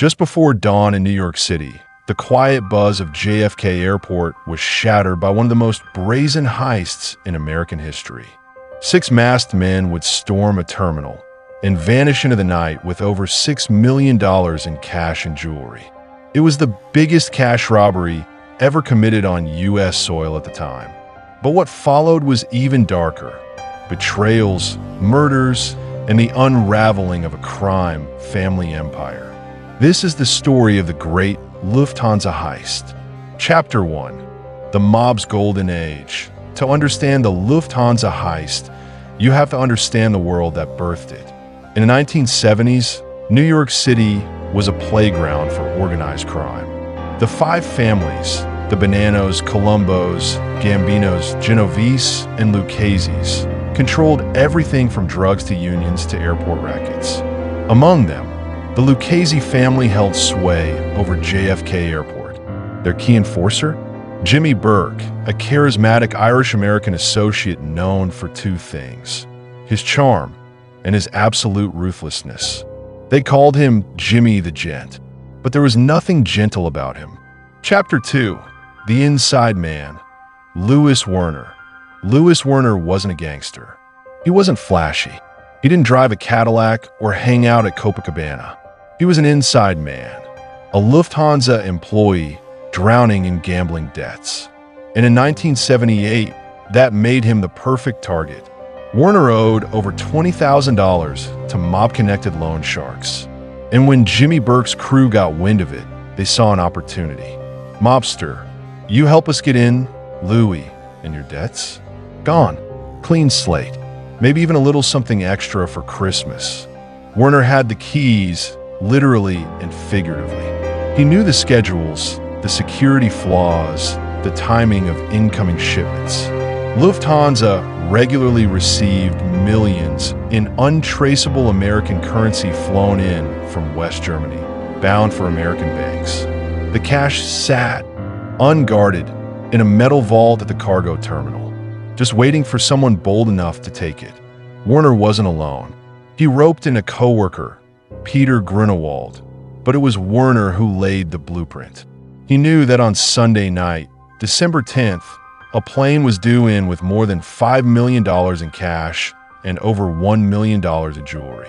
Just before dawn in New York City, the quiet buzz of JFK Airport was shattered by one of the most brazen heists in American history. Six masked men would storm a terminal and vanish into the night with over $6 million in cash and jewelry. It was the biggest cash robbery ever committed on U.S. soil at the time. But what followed was even darker. Betrayals, murders, and the unraveling of a crime family empire. This is the story of the great Lufthansa Heist. Chapter 1. The Mob's Golden Age. To understand the Lufthansa Heist, you have to understand the world that birthed it. In the 1970s, New York City was a playground for organized crime. The five families, the Bonanos, Colombos, Gambinos, Genovese, and Lucchese's, controlled everything from drugs to unions to airport rackets. Among them, the Lucchese family held sway over JFK Airport. Their key enforcer? Jimmy Burke, a charismatic Irish-American associate known for two things: his charm and his absolute ruthlessness. They called him Jimmy the Gent, but there was nothing gentle about him. Chapter 2. The Inside Man. Louis Werner. Louis Werner wasn't a gangster. He wasn't flashy. He didn't drive a Cadillac or hang out at Copacabana. He was an inside man, a Lufthansa employee drowning in gambling debts. And in 1978, that made him the perfect target. Werner owed over $20,000 to mob-connected loan sharks. And when Jimmy Burke's crew got wind of it, they saw an opportunity. Mobster, you help us get in, Louis, and your debts? Gone. Clean slate. Maybe even a little something extra for Christmas. Werner had the keys, literally and figuratively. He knew the schedules, the security flaws, the timing of incoming shipments. Lufthansa regularly received millions in untraceable American currency flown in from West Germany, bound for American banks. The cash sat, unguarded, in a metal vault at the cargo terminal, just waiting for someone bold enough to take it. Werner wasn't alone. He roped in a coworker, Peter Grunewald, but it was Werner who laid the blueprint. He knew that on Sunday night, December 10th, a plane was due in with more than $5 million in cash and over $1 million in jewelry.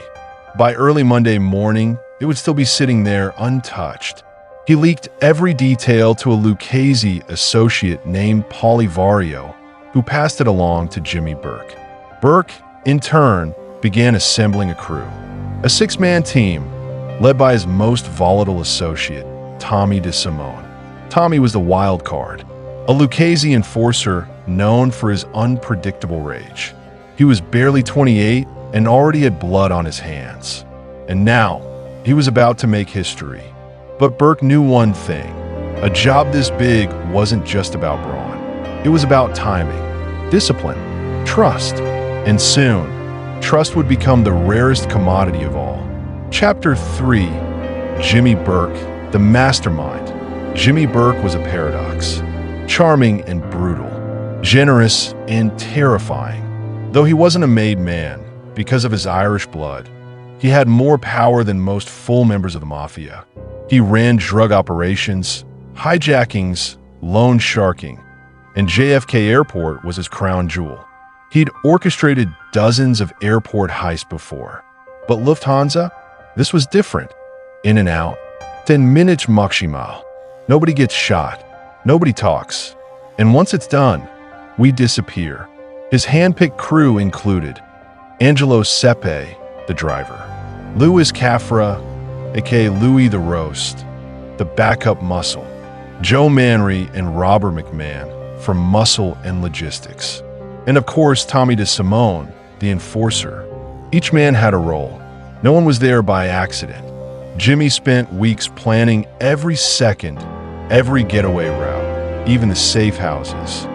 By early Monday morning, it would still be sitting there untouched. He leaked every detail to a Lucchese associate named Vario, who passed it along to Jimmy Burke. Burke, in turn, began assembling a crew. A six-man team, led by his most volatile associate, Tommy DeSimone. Tommy was the wild card, a Lucchese enforcer known for his unpredictable rage. He was barely 28 and already had blood on his hands. And now, he was about to make history. But Burke knew one thing. A job this big wasn't just about brawn. It was about timing, discipline, trust. And soon, trust would become the rarest commodity of all. Chapter 3. Jimmy Burke, the Mastermind. Jimmy Burke was a paradox. Charming and brutal, generous and terrifying. Though he wasn't a made man, because of his Irish blood, he had more power than most full members of the Mafia. He ran drug operations, hijackings, loan sharking, and JFK Airport was his crown jewel. He'd orchestrated dozens of airport heists before. But Lufthansa? This was different. In and out. 10 minutes maximal. Nobody gets shot. Nobody talks. And once it's done, we disappear. His hand-picked crew included Angelo Sepe, the driver, Louis Cafra, aka Louis the Roast, the backup muscle, Joe Manry and Robert McMahon from muscle and logistics, and of course Tommy DeSimone, the enforcer. Each man had a role. No one was there by accident. Jimmy spent weeks planning every second, every getaway route, even the safe houses.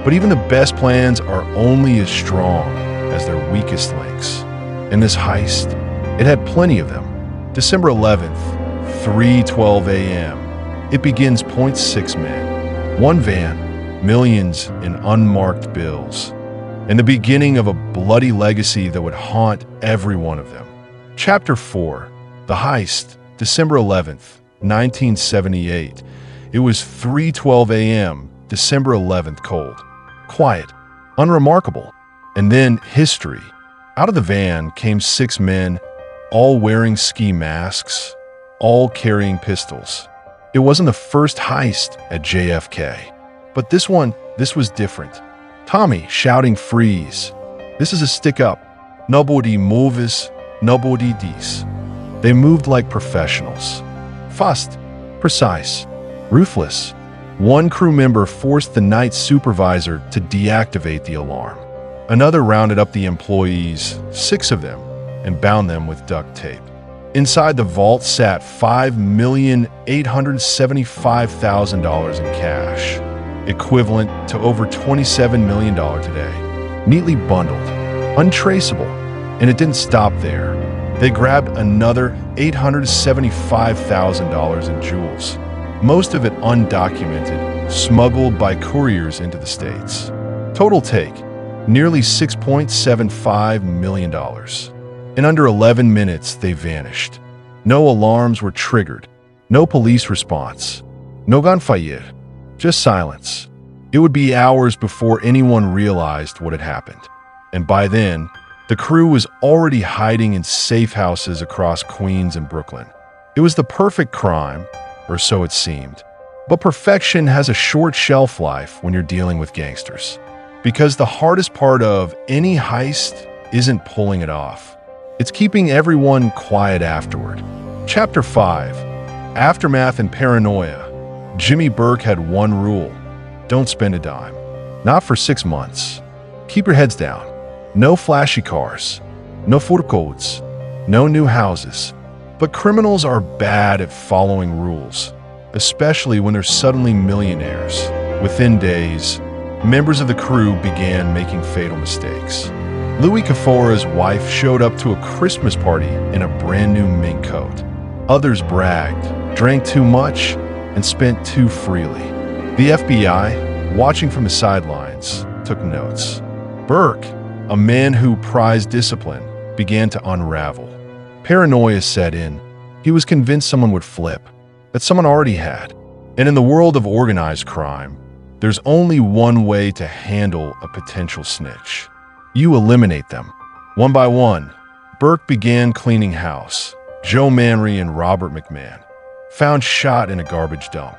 But even the best plans are only as strong as their weakest links. In this heist, it had plenty of them. December 11th, 3:12 a.m. It begins 0.6 men, one van, millions in unmarked bills, and the beginning of a bloody legacy that would haunt every one of them. Chapter 4. The Heist. December 11th, 1978. It was 3:12 a.m., December 11th, cold, quiet, unremarkable. And then history. Out of the van came 6 men, all wearing ski masks, all carrying pistols. It wasn't the first heist at JFK, but this was different. Tommy shouting freeze. This is a stick up. Nobody moves, nobody dies. They moved like professionals. Fast, precise, ruthless. One crew member forced the night supervisor to deactivate the alarm. Another rounded up the employees, 6 of them, and bound them with duct tape. Inside the vault sat $5,875,000 in cash, equivalent to over $27 million today, neatly bundled, untraceable. And it didn't stop there. They grabbed another $875,000 in jewels, most of it undocumented, smuggled by couriers into the States. Total take, nearly $6.75 million. In under 11 minutes, they vanished. No alarms were triggered, no police response, no gunfire, just silence. It would be hours before anyone realized what had happened. And by then, the crew was already hiding in safe houses across Queens and Brooklyn. It was the perfect crime, or so it seemed. But perfection has a short shelf life when you're dealing with gangsters. Because the hardest part of any heist isn't pulling it off. It's keeping everyone quiet afterward. Chapter 5. Aftermath and Paranoia. Jimmy Burke had one rule. Don't spend a dime. Not for 6 months. Keep your heads down. No flashy cars. No photo codes. No new houses. But criminals are bad at following rules, especially when they're suddenly millionaires. Within days, members of the crew began making fatal mistakes. Louis Cafora's wife showed up to a Christmas party in a brand new mink coat. Others bragged, drank too much, and spent too freely. The FBI, watching from the sidelines, took notes. Burke, a man who prized discipline, began to unravel. Paranoia set in. He was convinced someone would flip, that someone already had. And in the world of organized crime, there's only one way to handle a potential snitch. You eliminate them. One by one, Burke began cleaning house. Joe Manry and Robert McMahon, found shot in a garbage dump.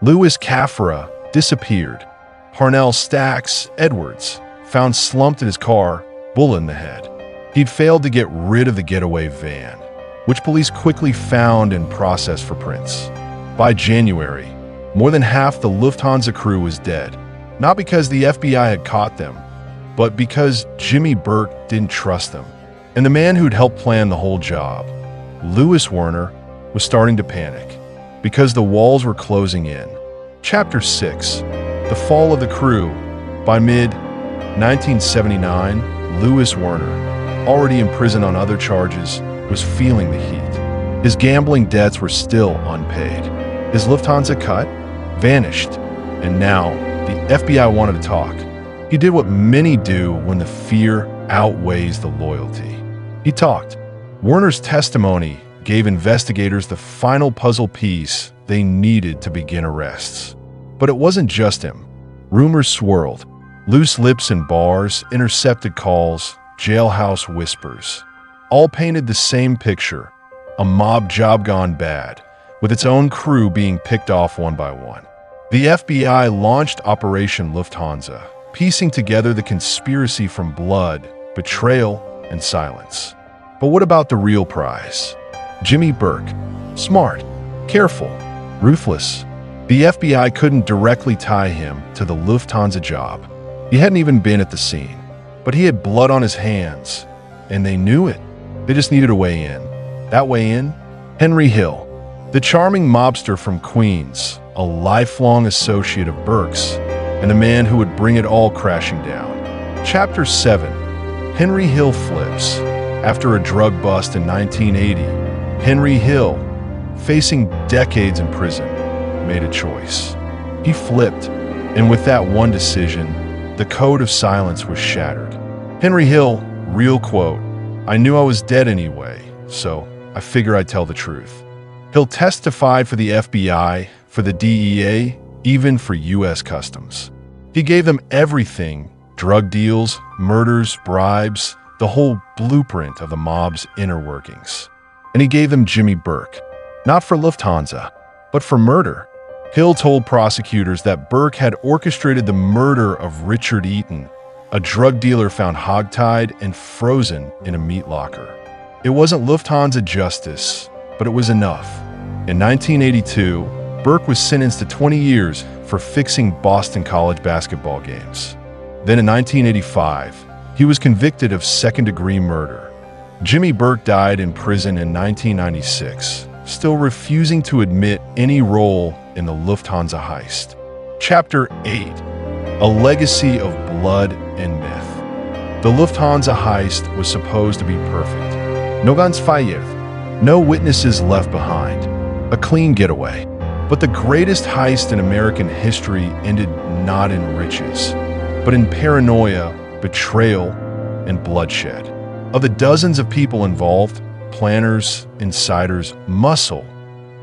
Louis Cafora disappeared. Parnell Stacks Edwards, found slumped in his car, bullet in the head. He'd failed to get rid of the getaway van, which police quickly found and processed for prints. By January, more than half the Lufthansa crew was dead, not because the FBI had caught them, but because Jimmy Burke didn't trust them. And the man who'd helped plan the whole job, Louis Werner, was starting to panic because the walls were closing in. Chapter 6. The Fall of the Crew. By mid-1979, Louis Werner, already in prison on other charges, was feeling the heat. His gambling debts were still unpaid. His Lufthansa cut vanished, and now the FBI wanted to talk. He did what many do when the fear outweighs the loyalty. He talked. Werner's testimony gave investigators the final puzzle piece they needed to begin arrests. But it wasn't just him. Rumors swirled. Loose lips in bars, intercepted calls, jailhouse whispers. All painted the same picture, a mob job gone bad, with its own crew being picked off one by one. The FBI launched Operation Lufthansa, piecing together the conspiracy from blood, betrayal, and silence. But what about the real prize? Jimmy Burke. Smart, careful, ruthless. The FBI couldn't directly tie him to the Lufthansa job. He hadn't even been at the scene, but he had blood on his hands, and they knew it. They just needed a way in. That way in? Henry Hill, the charming mobster from Queens, a lifelong associate of Burke's, and the man who would bring it all crashing down. Chapter 7. Henry Hill flips. After a drug bust in 1980, Henry Hill, facing decades in prison, made a choice. He flipped, and with that one decision, the code of silence was shattered. Henry Hill, real quote, "I knew I was dead anyway, so I figure I'd tell the truth." He'll testify for the FBI, for the DEA, even for U.S. Customs. He gave them everything: drug deals, murders, bribes, the whole blueprint of the mob's inner workings. And he gave them Jimmy Burke, not for Lufthansa, but for murder. Hill told prosecutors that Burke had orchestrated the murder of Richard Eaton, a drug dealer found hogtied and frozen in a meat locker. It wasn't Lufthansa justice, but it was enough. In 1982, Burke was sentenced to 20 years for fixing Boston College basketball games. Then in 1985, he was convicted of second-degree murder. Jimmy Burke died in prison in 1996, still refusing to admit any role in the Lufthansa heist. Chapter 8: A Legacy of Blood and Myth. The Lufthansa heist was supposed to be perfect. No guns fired, no witnesses left behind. A clean getaway. But the greatest heist in American history ended not in riches, but in paranoia, betrayal, and bloodshed. Of the dozens of people involved, planners, insiders, muscle,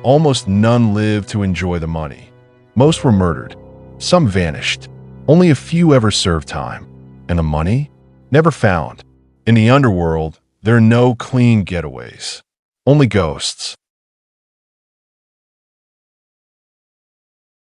almost none lived to enjoy the money. Most were murdered. Some vanished. Only a few ever served time. And the money? Never found. In the underworld, there are no clean getaways. Only ghosts.